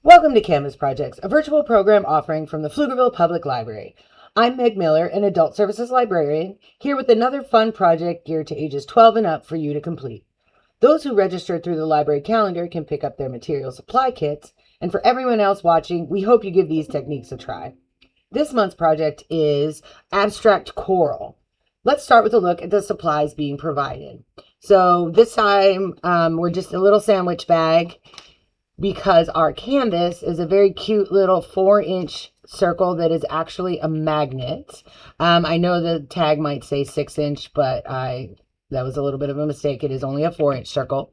Welcome to Canvas Projects, a virtual program offering from the Pflugerville Public Library. I'm Meg Miller, an Adult Services Librarian, here with another fun project geared to ages 12 and up for you to complete. Those who register through the library calendar can pick up their material supply kits, and for everyone else watching, we hope you give these techniques a try. This month's project is Abstract Coral. Let's start with a look at the supplies being provided. So this time, we're just a little sandwich bag, because our canvas is a very cute little 4-inch circle that is actually a magnet. I know the tag might say 6-inch, but that was a little bit of a mistake. It is only a 4-inch circle.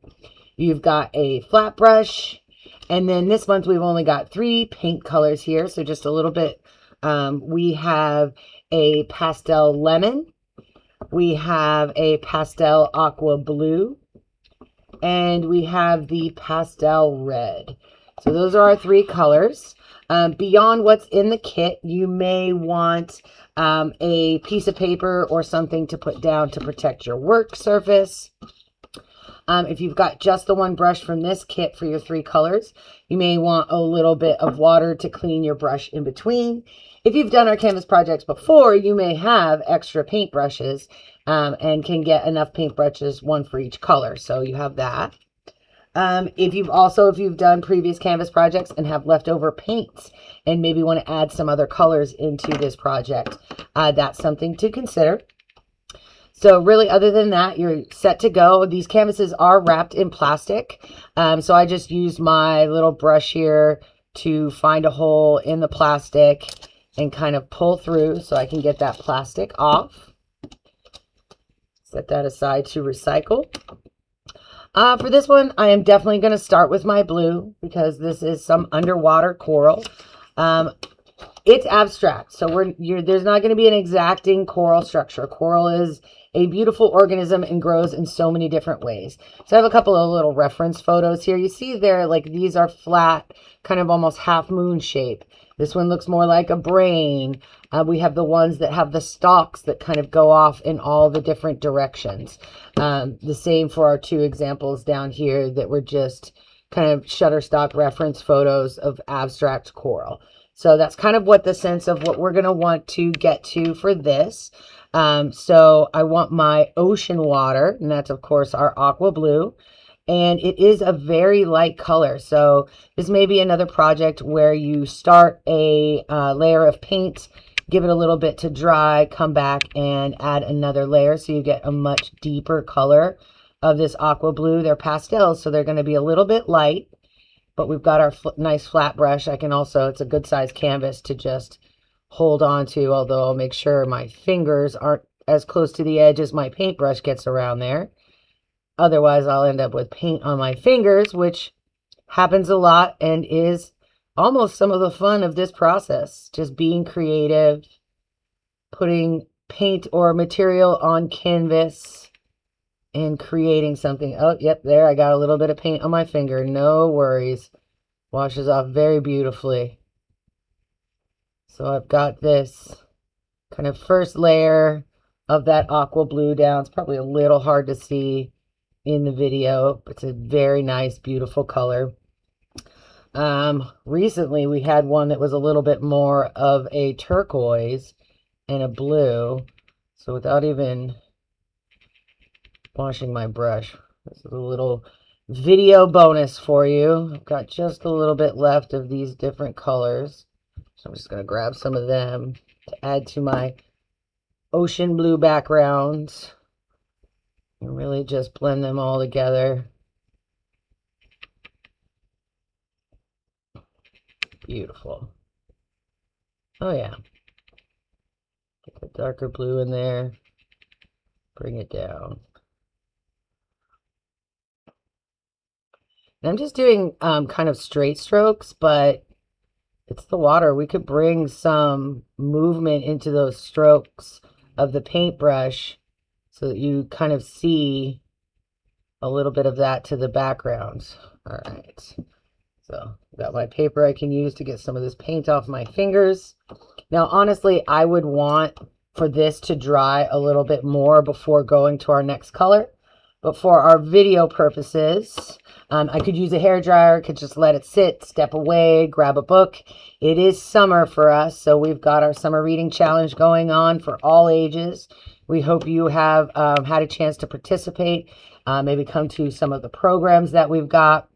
You've got a flat brush, and then this month we've only got 3 paint colors here, so just a little bit. We have a pastel lemon, we have a pastel aqua blue, and we have the pastel red. So those are our 3 colors. Beyond what's in the kit, you may want a piece of paper or something to put down to protect your work surface. If you've got just the one brush from this kit for your 3 colors, you may want a little bit of water to clean your brush in between. If you've done our canvas projects before, you may have extra paint brushes and can get enough paint brushes, one for each color. So you have that. If you've done previous canvas projects and have leftover paints and maybe want to add some other colors into this project, that's something to consider. So really, other than that, you're set to go. These canvases are wrapped in plastic. So I just used my little brush here to find a hole in the plastic and kind of pull through so I can get that plastic off. Set that aside to recycle. For this one, I am definitely going to start with my blue because this is some underwater coral. It's abstract, so there's not going to be an exacting coral structure. Coral is a beautiful organism and grows in so many different ways. So I have a couple of little reference photos here. You see there, like these are flat, kind of almost half moon shape. This one looks more like a brain. We have the ones that have the stalks that kind of go off in all the different directions. The same for our 2 examples down here that were just kind of Shutterstock reference photos of abstract coral. So that's kind of what the sense of what we're going to want to get to for this. So I want my ocean water, and that's of course our aqua blue. And it is a very light color. So this may be another project where you start a layer of paint, give it a little bit to dry, come back and add another layer so you get a much deeper color of this aqua blue. They're pastels, so they're going to be a little bit light, but we've got our nice flat brush. It's a good size canvas to just hold on to, although I'll make sure my fingers aren't as close to the edge as my paintbrush gets around there. Otherwise, I'll end up with paint on my fingers, which happens a lot and is almost some of the fun of this process. Just being creative, putting paint or material on canvas and creating something. Oh, yep, there, I got a little bit of paint on my finger. No worries. Washes off very beautifully. So I've got this kind of first layer of that aqua blue down. It's probably a little hard to see in the video. It's a very nice, beautiful color. Recently we had one that was a little bit more of a turquoise and a blue. So without even washing my brush, this is a little video bonus for you. I've got just a little bit left of these different colors. So I'm just going to grab some of them to add to my ocean blue background. And really just blend them all together. Beautiful. Oh yeah. Get the darker blue in there. Bring it down. And I'm just doing kind of straight strokes, but it's the water. We could bring some movement into those strokes of the paintbrush so that you kind of see a little bit of that to the background. All right. So I've got my paper I can use to get some of this paint off my fingers. Now, honestly, I would want for this to dry a little bit more before going to our next color. but for our video purposes, I could use a hairdryer, could just let it sit, step away, grab a book. It is summer for us, so we've got our summer reading challenge going on for all ages. We hope you have had a chance to participate, maybe come to some of the programs that we've got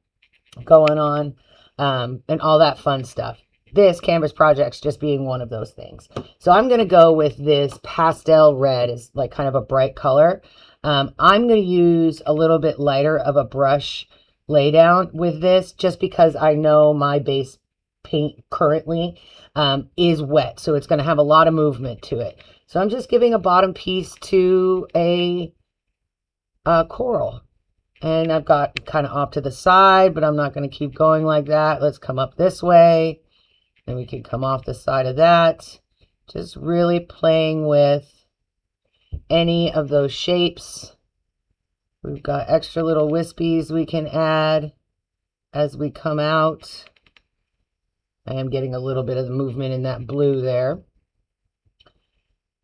going on, and all that fun stuff. This canvas project's just being one of those things. So I'm going to go with this pastel red as like kind of a bright color. I'm going to use a little bit lighter of a brush lay down with this just because I know my base paint currently is wet. So it's going to have a lot of movement to it. So I'm just giving a bottom piece to a coral. And I've got kind of off to the side, but I'm not going to keep going like that. Let's come up this way. And we can come off the side of that. Just really playing with any of those shapes. We've got extra little wispies we can add as we come out. I am getting a little bit of the movement in that blue there.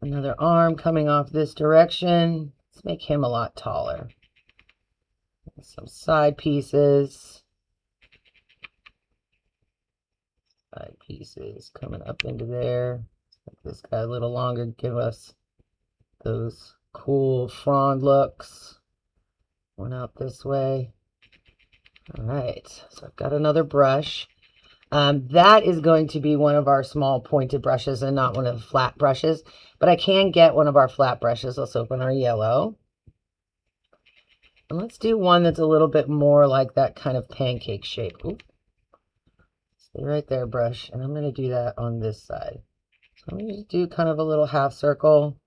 Another arm coming off this direction. Let's make him a lot taller. Some side pieces. Side pieces coming up into there. Make this guy a little longer, give us those cool frond looks. One out this way. All right, so I've got another brush. That is going to be one of our small pointed brushes and not one of the flat brushes, but I can get one of our flat brushes. Let's open our yellow. And let's do one that's a little bit more like that kind of pancake shape. Ooh. Stay right there, brush. And I'm going to do that on this side. So I'm going to do kind of a little half circle.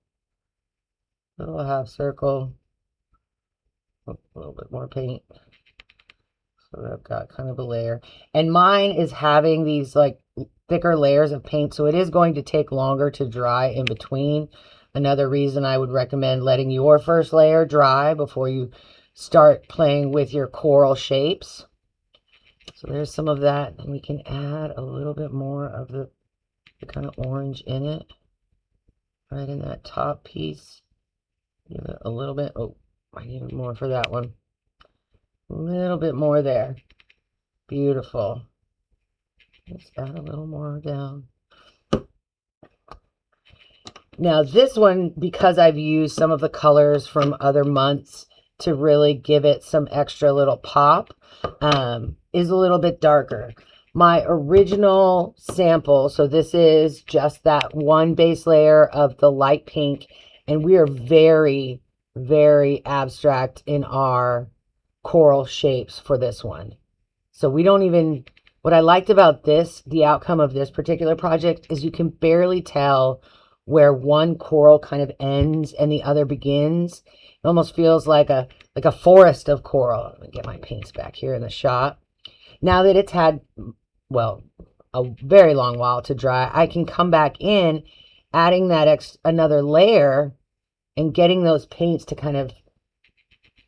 Little half circle. Oh, a little bit more paint. So I've got kind of a layer. And mine is having these like thicker layers of paint. So it is going to take longer to dry in between. Another reason I would recommend letting your first layer dry before you start playing with your coral shapes. So there's some of that, and we can add a little bit more of the kind of orange in it, right in that top piece. Give it a little bit. Oh, I need more for that one. A little bit more there. Beautiful. Let's add a little more down. Now this one, because I've used some of the colors from other months to really give it some extra little pop, is a little bit darker. My original sample, so this is just that one base layer of the light pink, and we are very, very abstract in our coral shapes for this one. So we don't even, what I liked about this, the outcome of this particular project, is you can barely tell where one coral kind of ends and the other begins. It almost feels like a forest of coral. Let me get my paints back here in the shot. Now that it's had, well, a very long while to dry, I can come back in, adding that another layer and getting those paints to kind of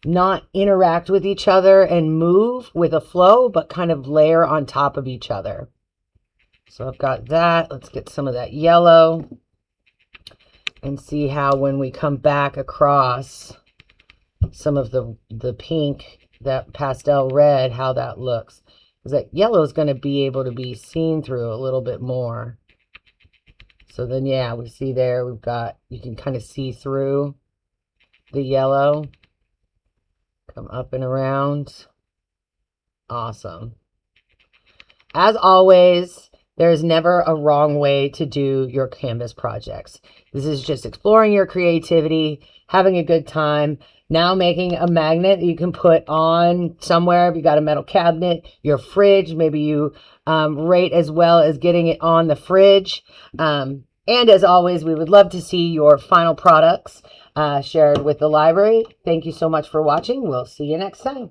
not interact with each other and move with a flow, but kind of layer on top of each other. So I've got that. Let's get some of that yellow and see how when we come back across some of the pink, that pastel red, how that looks. Because that yellow is going to be able to be seen through a little bit more. So then, yeah, we see there, we've got, you can kind of see through the yellow. Come up and around. Awesome. As always, there's never a wrong way to do your canvas projects. This is just exploring your creativity, having a good time. Now making a magnet you can put on somewhere. If you got a metal cabinet, your fridge, maybe you rate as well as getting it on the fridge. And as always, we would love to see your final products shared with the library. Thank you so much for watching. We'll see you next time.